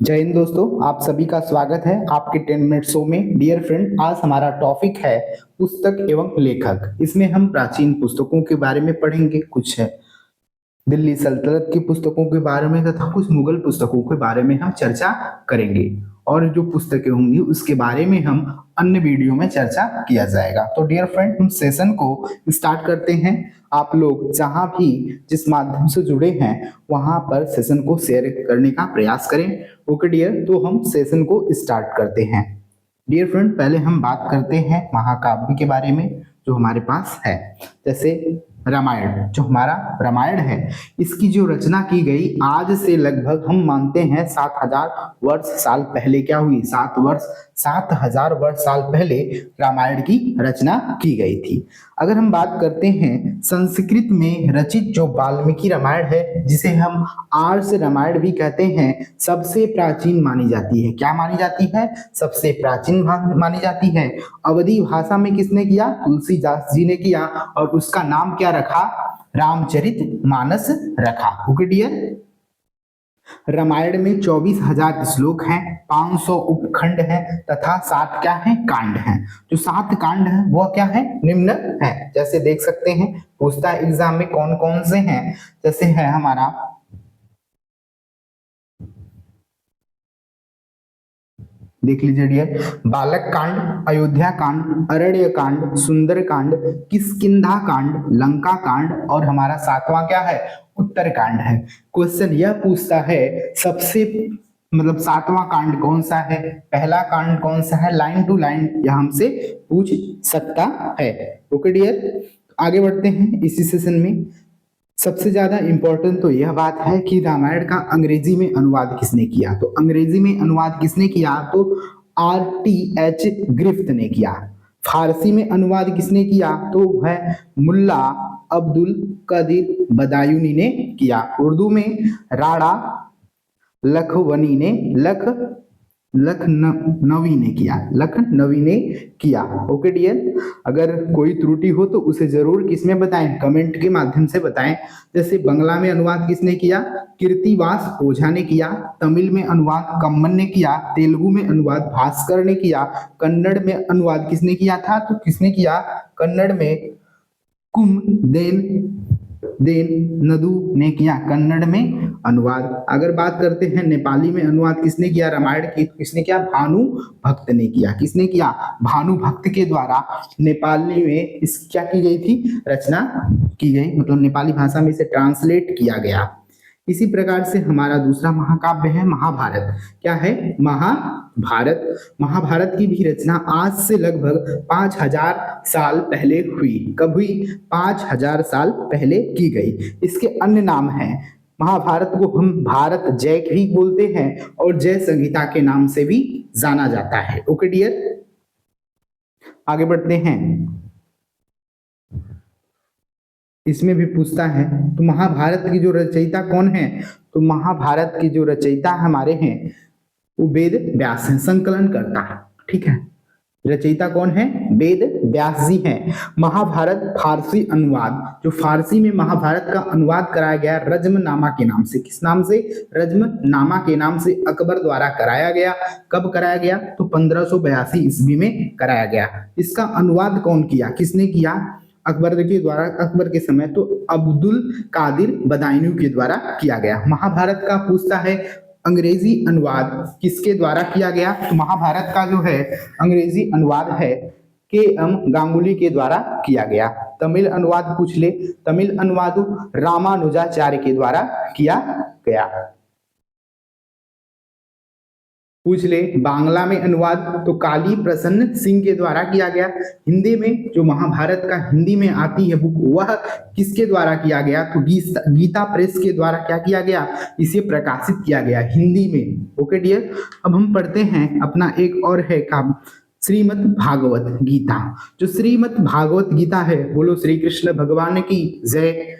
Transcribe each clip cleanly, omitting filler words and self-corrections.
जय हिंद दोस्तों, आप सभी का स्वागत है आपके 10 मिनट शो में। डियर फ्रेंड, आज हमारा टॉपिक है पुस्तक एवं लेखक। इसमें हम प्राचीन पुस्तकों के बारे में पढ़ेंगे, कुछ है दिल्ली सल्तनत की पुस्तकों के बारे में तथा कुछ मुगल पुस्तकों के बारे में हम चर्चा करेंगे। और जो पुस्तकें होंगी उसके बारे में हम अन्य वीडियो में चर्चा किया जाएगा। तो डियर फ्रेंड, हम सेशन को स्टार्ट करते हैं। आप लोग जहां भी जिस माध्यम से जुड़े हैं वहां पर सेशन को शेयर करने का प्रयास करें। ओके डियर, तो हम सेशन को स्टार्ट करते हैं। डियर फ्रेंड, पहले हम बात करते हैं महाकाव्य के बारे में जो हमारे पास है। जैसे रामायण, जो हमारा रामायण है, इसकी जो रचना की गई आज से लगभग हम मानते हैं 7,000 वर्ष साल पहले क्या हुई, 7,000 वर्ष साल पहले रामायण की रचना की गई थी। अगर हम बात करते हैं संस्कृत में रचित जो वाल्मीकि रामायण है, जिसे हम आर्ष रामायण भी कहते हैं, सबसे प्राचीन मानी जाती है। क्या मानी जाती है? सबसे प्राचीन मानी जाती है। अवधी भाषा में किसने किया? तुलसीदास जी ने किया, और उसका नाम क्या रखा? रामचरितमानस रखा। ओके डियर, रामायण में 24,000 श्लोक हैं, 500 उपखंड हैं तथा 7 क्या है? कांड हैं। जो 7 कांड हैं वह क्या है? निम्न है। जैसे देख सकते हैं, पूछता है एग्जाम में कौन कौन से हैं। जैसे है हमारा देख लीजिए डियर, बालक कांड, अयोध्या कांड, अरण्य कांड, सुंदर कांड, किष्किंधा कांड, लंका कांड, और हमारा 7वां क्या है? उत्तर कांड है। क्वेश्चन यह पूछता है सबसे 7वां कांड कौन सा है, पहला कांड कौन सा है, लाइन टू लाइन यह हमसे पूछ सकता है। ओके डियर, आगे बढ़ते हैं इसी सेशन में। सबसे ज्यादा इंपॉर्टेंट तो यह बात है कि रामायण का अंग्रेजी में अनुवाद किसने किया। तो अंग्रेजी में अनुवाद किसने किया? तो RTH ग्रिफ्ट ने किया। फारसी में अनुवाद किसने किया? तो है मुल्ला अब्दुल कदीर बदायूनी ने किया। उर्दू में राणा लखनवी ने किया। ओके डियर, अगर कोई त्रुटि हो तो उसे जरूर किसमें बताएं? कमेंट के माध्यम से बताएं। जैसे बंगला में अनुवाद किसने किया? कीर्तिवास ओझा ने किया। तमिल में अनुवाद कम्मन ने किया। तेलुगु में अनुवाद भास्कर ने किया। कन्नड़ में अनुवाद किसने किया था? तो किसने किया? कन्नड़ में देन नदू ने किया। कन्नड़ में अनुवाद। अगर बात करते हैं नेपाली में अनुवाद किसने किया रामायण की? किसने किया? भानु भक्त ने किया। किसने किया? भानु भक्त के द्वारा नेपाली में इस क्या की गई थी? रचना की गई, मतलब नेपाली भाषा में इसे ट्रांसलेट किया गया। इसी प्रकार से हमारा दूसरा महाकाव्य है महाभारत। क्या है? महाभारत। महाभारत की भी रचना आज से लगभग 5,000 साल पहले हुई। कब हुई? 5,000 साल पहले की गई। इसके अन्य नाम हैं, महाभारत को हम भारत जय भी बोलते हैं और जय संहिता के नाम से भी जाना जाता है। ओके डियर, आगे बढ़ते हैं। इसमें भी पूछता है तो महाभारत की जो रचयिता कौन है? तो महाभारत की जो रचयिता हमारे हैं वो वेद व्यास हैं, संकलन करता है। ठीक है, रचयिता कौन है? वेद व्यास जी हैं। महाभारत फारसी अनुवाद, जो फारसी में महाभारत का अनुवाद कराया गया रज्मनामा के नाम से। किस नाम से? रज्मनामा के नाम से अकबर द्वारा कराया गया। कब कराया गया? तो 1582 ईस्वी में कराया गया। इसका अनुवाद कौन किया? किसने किया? अकबर के द्वारा। अकबर के समय तो अब्दुल कादिर बदायूनी के द्वारा किया गया। महाभारत का पूछता है अंग्रेजी अनुवाद किसके द्वारा किया गया? तो महाभारत का जो है अंग्रेजी अनुवाद है KM गांगुली के द्वारा किया गया। तमिल अनुवाद पूछ ले, तमिल अनुवाद रामानुजाचार्य के द्वारा किया गया। पूछ ले बांग्ला में अनुवाद तो काली प्रसन्न सिंह के द्वारा किया गया। हिंदी में जो महाभारत का हिंदी में आती है बुक, वह किसके द्वारा किया गया? तो गीता प्रेस के द्वारा क्या किया गया? इसे प्रकाशित किया गया हिंदी में। ओके डियर, अब हम पढ़ते हैं अपना एक और है काव्य श्रीमद् भागवत गीता। जो श्रीमद् भागवत गीता है, बोलो श्री कृष्ण भगवान की जय।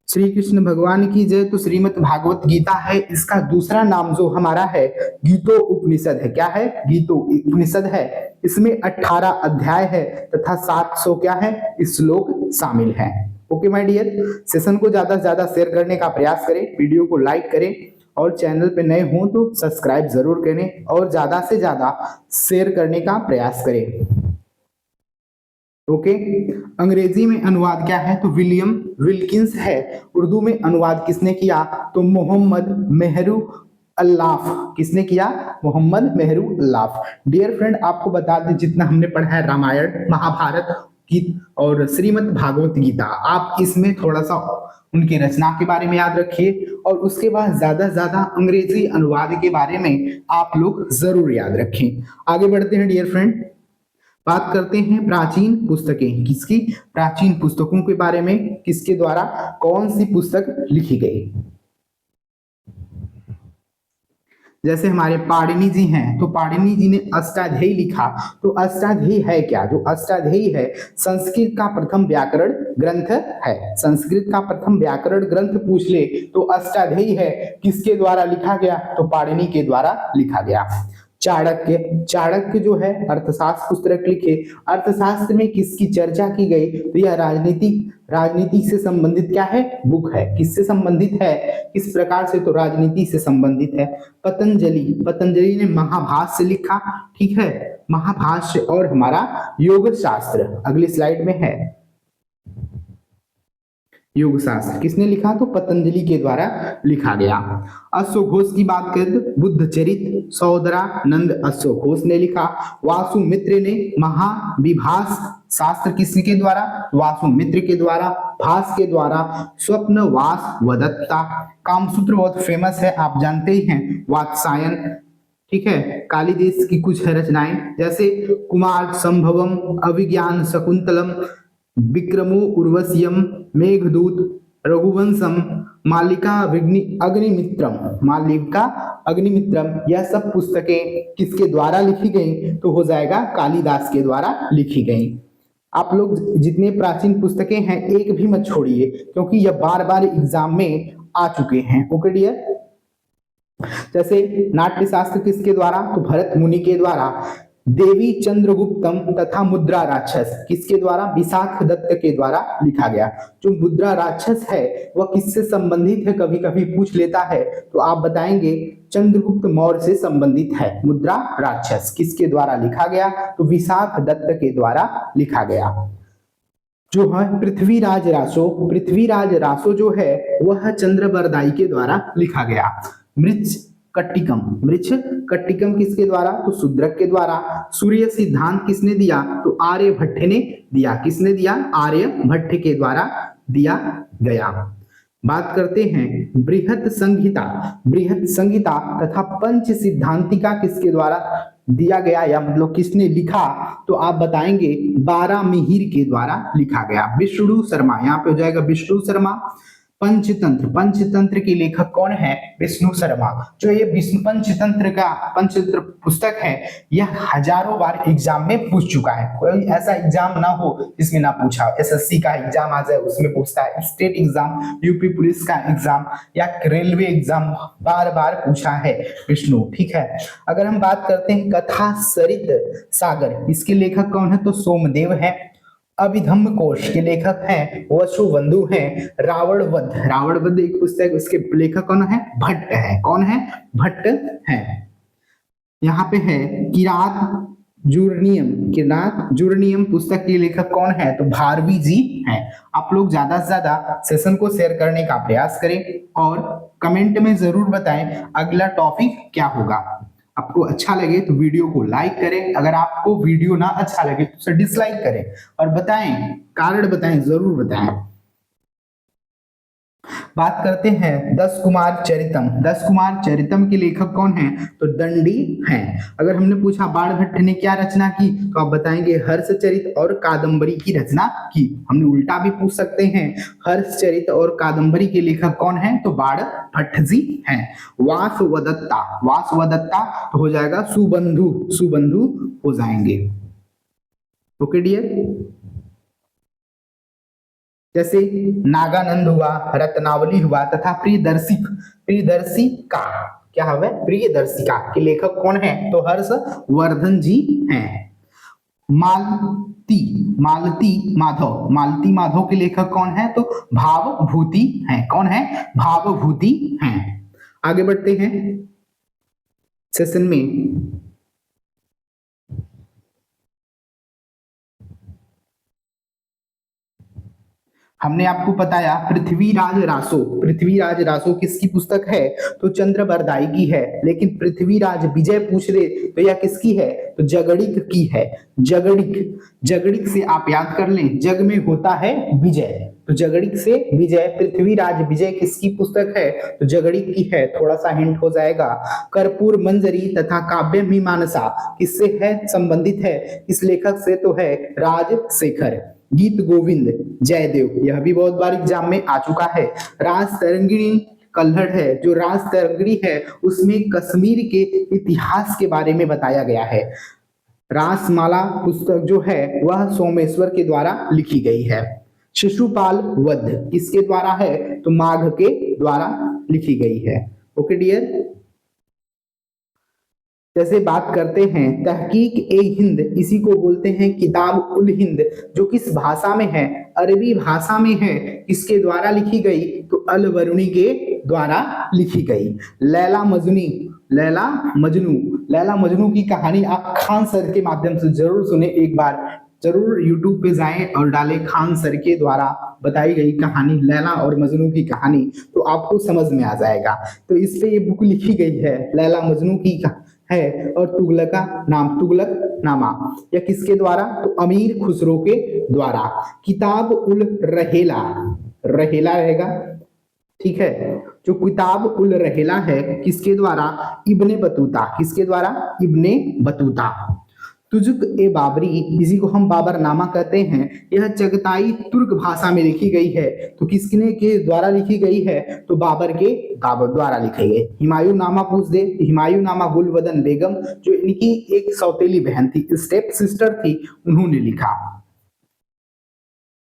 श्री कृष्ण भगवान की जय। तो श्रीमद् भागवत गीता है, इसका दूसरा नाम जो हमारा है गीतो उपनिषद है। क्या है? गीतो उपनिषद है। इसमें 18 अध्याय है तथा 700 क्या है? श्लोक शामिल है। ओके माय डियर, सेशन को ज्यादा से ज्यादा शेयर करने का प्रयास करें, वीडियो को लाइक करें और चैनल पे नए हों तो सब्सक्राइब जरूर करें और ज्यादा से ज्यादा शेयर करने का प्रयास करें। ओके, अंग्रेजी में अनुवाद क्या है? तो विलियम विल्किंस है। उर्दू में अनुवाद किसने किया? तो मोहम्मद मेहरू अल्लाफ। किसने किया? मोहम्मद मेहरू अल्लाफ। डियर फ्रेंड, आपको बता दें जितना हमने पढ़ा है रामायण, महाभारत की और श्रीमद् भागवत गीता, आप इसमें थोड़ा सा उनकी रचना के बारे में याद रखिए और उसके बाद ज्यादा से ज्यादा अंग्रेजी अनुवाद के बारे में आप लोग जरूर याद रखें। आगे बढ़ते हैं डियर फ्रेंड, बात करते हैं प्राचीन पुस्तकें। किसकी? प्राचीन पुस्तकों के बारे में। किसके द्वारा कौन सी पुस्तक लिखी गई? जैसे हमारे पाणिनि जी हैं, तो पाणिनि जी ने अष्टाध्यायी लिखा। तो अष्टाध्यायी है क्या? जो अष्टाध्यायी है संस्कृत का प्रथम व्याकरण ग्रंथ है। संस्कृत का प्रथम व्याकरण ग्रंथ पूछ ले तो अष्टाध्यायी है। किसके द्वारा लिखा गया? तो पाणिनि के द्वारा लिखा गया। चाणक्य, चाणक्य जो है अर्थशास्त्र पुस्तक लिखे। अर्थशास्त्र में किसकी चर्चा की गई? तो यह राजनीति से संबंधित क्या है? बुक है। किससे संबंधित है? किस प्रकार से? तो राजनीति से संबंधित है। पतंजलि, पतंजलि ने महाभाष्य लिखा। ठीक है, महाभाष्य और हमारा योग शास्त्र अगली स्लाइड में है। योग शास्त्र किसने लिखा? तो पतंजलि के द्वारा लिखा गया। अश्वघोष की बात करें तो बुद्ध चरित सौदरानंद अश्वघोष ने लिखा। वासुमित्र ने महाविभास शास्त्र किसके द्वारा? वासुमित्र के द्वारा। भास के द्वारा स्वप्न वास वदत्ता। कामसूत्र बहुत फेमस है, आप जानते ही हैं। वात्सायन, ठीक है। कालिदास की कुछ रचनाएं जैसे कुमार संभवम, अभिज्ञान शकुंतलम, विक्रमो उर्वश्यम, मेघदूत, रघुवंशम, मालिका अग्निमित्रम, मालिका अग्निमित्रम, यह सब पुस्तकें किसके द्वारा लिखी गई? तो हो जाएगा कालिदास के द्वारा लिखी गई। आप लोग जितने प्राचीन पुस्तकें हैं एक भी मत छोड़िए क्योंकि यह बार बार एग्जाम में आ चुके हैं। ओके डियर, जैसे नाट्य शास्त्र किसके द्वारा? तो भरत मुनि के द्वारा। देवी चंद्रगुप्तम तथा मुद्रा राक्षस किसके द्वारा? विशाख दत्त के द्वारा लिखा गया। जो मुद्रा राक्षस है वह किससे संबंधित है? कभी कभी पूछ लेता है तो आप बताएंगे चंद्रगुप्त मौर्य से संबंधित है। मुद्रा राक्षस किसके द्वारा लिखा गया? तो विशाख दत्त के द्वारा लिखा गया। जो है पृथ्वीराज रासो, पृथ्वीराज रासो जो है वह चंद्रबरदाई के द्वारा लिखा गया। मृच्छ कट्टिकम, मृच्छ कट्टिकम किसके द्वारा? तो शूद्रक के द्वारा। सूर्य सिद्धांत किसने दिया? तो आर्यभट्ट ने दिया। किसने दिया? आर्यभट्ट के द्वारा दिया गया। बात करते हैं बृहत संहिता, बृहत संहिता तथा पंच सिद्धांतिका किसके द्वारा दिया गया या मतलब किसने लिखा? तो आप बताएंगे बारामिहिर के द्वारा लिखा गया। विष्णु शर्मा, यहाँ पे हो जाएगा विष्णु शर्मा। पंचतंत्र, पंचतंत्र के लेखक कौन है? विष्णु शर्मा। जो ये विष्णु पंचतंत्र पुस्तक है यह हजारों बार एग्जाम में पूछ चुका है। कोई ऐसा एग्जाम ना हो जिसमें ना पूछा। एसएससी का एग्जाम आ जाए उसमें पूछता है, स्टेट एग्जाम, यूपी पुलिस का एग्जाम या रेलवे एग्जाम बार बार पूछा है विष्णु। ठीक है, अगर हम बात करते हैं कथा सरित सागर, इसके लेखक कौन है? तो सोमदेव है। अभिधम्म कोश के लेखक हैं वसुबंधु हैं। रावण वध, रावण वध एक पुस्तक, उसके लेखक कौन है? भट्ट है। कौन है? भट्ट है। यहाँ पे है किरात जूर्नियम, किरात जूर्नियम पुस्तक के लेखक कौन है? तो भारवी जी हैं। आप लोग ज्यादा से ज्यादा सेशन को शेयर करने का प्रयास करें और कमेंट में जरूर बताएं अगला टॉपिक क्या होगा। आपको अच्छा लगे तो वीडियो को लाइक करें, अगर आपको वीडियो ना अच्छा लगे तो उसे डिसलाइक करें और बताएं, कारण बताएं, जरूर बताएं। बात करते हैं दस कुमार चरितम, दस कुमार चरितम के लेखक कौन हैं? तो दंडी हैं। अगर हमने पूछा बाणभट्ट ने क्या रचना की तो आप बताएंगे हर्षचरित और कादंबरी की रचना की। हमने उल्टा भी पूछ सकते हैं, हर्षचरित और कादंबरी के लेखक कौन हैं? तो बाणभट्ट जी हैं। वासवदत्ता, वासवदत्ता तो हो जाएगा सुबंधु, सुबंधु हो जाएंगे। ओके डियर, जैसे नागानंद हुआ, रत्नावली हुआ तथा प्रियदर्शिका, क्या है? प्रियदर्शिका के लेखक कौन है? तो हर्षवर्धन जी हैं। मालती माधव के लेखक कौन है? तो भावभूति हैं। कौन है? भावभूति हैं। आगे बढ़ते हैं सेशन में। हमने आपको बताया पृथ्वीराज रासो किसकी पुस्तक है? तो चंद्र बरदाई की है। लेकिन पृथ्वीराज विजय पूछ रहे तो यह किसकी है? तो जगड़िक की है। जगड़िक से आप याद कर लें, जग में होता है विजय, तो जगड़िक से विजय, पृथ्वीराज विजय किसकी पुस्तक है? तो जगड़िक की है। थोड़ा सा हिंट हो जाएगा। कर्पूर मंजरी तथा काव्य मीमांसा किससे है संबंधित है? इस लेखक से तो है राजशेखर। गीत गोविंद जयदेव, यह भी बहुत बार एग्जाम में आ चुका है। राज तरंगिणी कल्हड़ है, जो राज तरंगिणी है उसमें कश्मीर के इतिहास के बारे में बताया गया है। रासमाला पुस्तक जो है वह सोमेश्वर के द्वारा लिखी गई है। शिशुपाल वध किसके द्वारा है? तो माघ के द्वारा लिखी गई है। ओके डियर, जैसे बात करते हैं तहकीक ए हिंद, इसी को बोलते हैं किताब उल हिंद, जो किस भाषा में है? अरबी भाषा में है। किसके द्वारा लिखी गई? तो अल बरूनी के द्वारा लिखी गई। लैला मजनू की कहानी आप खान सर के माध्यम से जरूर सुने, एक बार जरूर यूट्यूब पे जाएं और डालें खान सर के द्वारा बताई गई कहानी लैला और मजनू की कहानी, तो आपको समझ में आ जाएगा। तो इस पे ये बुक लिखी गई है, लैला मजनू की है। और तुगलक नामा, या किसके द्वारा? तो अमीर खुसरो के द्वारा। किताब उल रहेला रहेगा, ठीक है। जो किताब उल रहेला है किसके द्वारा? Ibn Battuta. किसके द्वारा? Ibn Battuta. तुजुक ए बाबरी, इसी को हम बाबरनामा कहते हैं, यह चगताई तुर्क भाषा में लिखी गई है। तो किसने के द्वारा लिखी गई है? तो बाबर के द्वारा लिखी गई। हुमायूं नामा पूछ दे, हुमायूं नामा गुलबदन बेगम, जो इनकी एक सौतेली बहन थी, स्टेप सिस्टर थी, उन्होंने लिखा।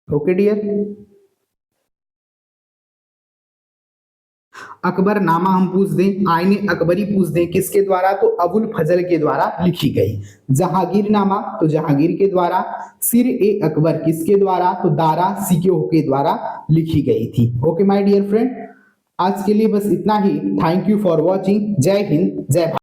ओके डियर, अकबर नामा हम पूछ दें, आईने अकबरी पूछ दें, किसके द्वारा? तो अबुल फजल के द्वारा लिखी गई। जहांगीर नामा, तो जहांगीर के द्वारा। सिर ए अकबर किसके द्वारा? तो दारा सिक्यो के द्वारा लिखी गई थी। ओके माय डियर फ्रेंड, आज के लिए बस इतना ही। Thank you for watching. जय हिंद, जय भारत।